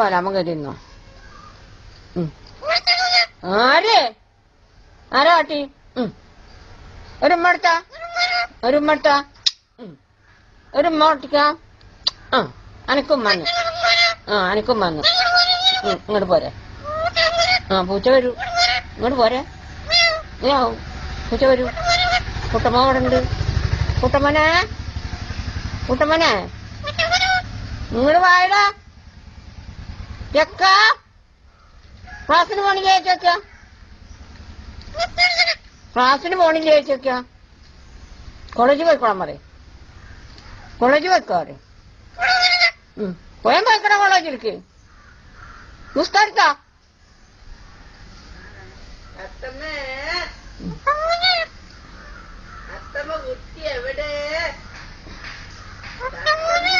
നമുക്ക് തിന്നോ. ആര് ആരാട്ടി ഒരു ഉമ്മടുത്ത ഒരു ഉമ്മടുത്ത ഒരു ഉമ്മ ഒട്ടിക്ക. അനക്കും വന്നു അനക്കും വന്നു. ഇങ്ങോട്ട് പോരെ. പൂച്ച വരൂ. ഇങ്ങോട്ട് പോരെ. പൂച്ച വരൂ. കുട്ടമ്മ അവിടെ ഉണ്ട്. കുട്ടമ്മനെ കുട്ടമ്മനെ ഇങ്ങോട്ട് വായടാ. ചെക്ക ക്ലാസ്സിന് പോണില്ലേ ചോദിക്ക. ക്ലാസ്സിന് പോണില്ലേ ചോദിക്ക. കോളേജ് പോയിക്കോളാൻ പറയും. കോളേജ് പോയിക്കോ പറയും. പോയാൻ പോയിക്കണ കോളേജിലേക്ക് പുസ്തക കുട്ടി എവിടെ? കുട്ടമോനെ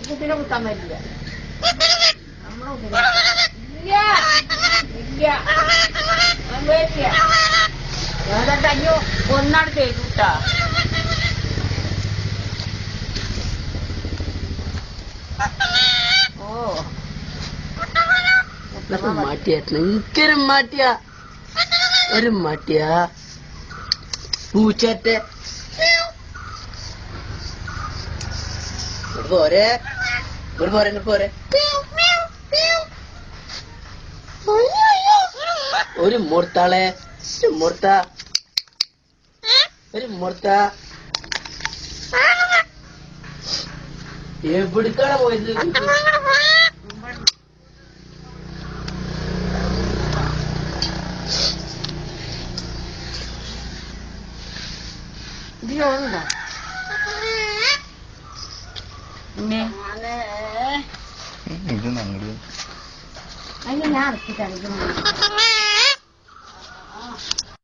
കുട്ടിനെ കുത്താൻ പറ്റില്ല. ഏതാണ്ട് അയ്യോ ഒന്നാണ് ചെയ്തുട്ടാ. എനിക്കൊരു മാട്ടിയ ഒരു മാട്ടിയ പൂച്ചേറ്റെ പോരെ പോരെ പോരെ. ഒരു മുർത്താളെ മുർത്ത ഒരു മുർത്ത എവിടേക്കാണ് പോയത്? ഇത് ഞങ്ങൾ അതിന് ഞാൻ ഇറക്കി കഴിക്കുന്നു.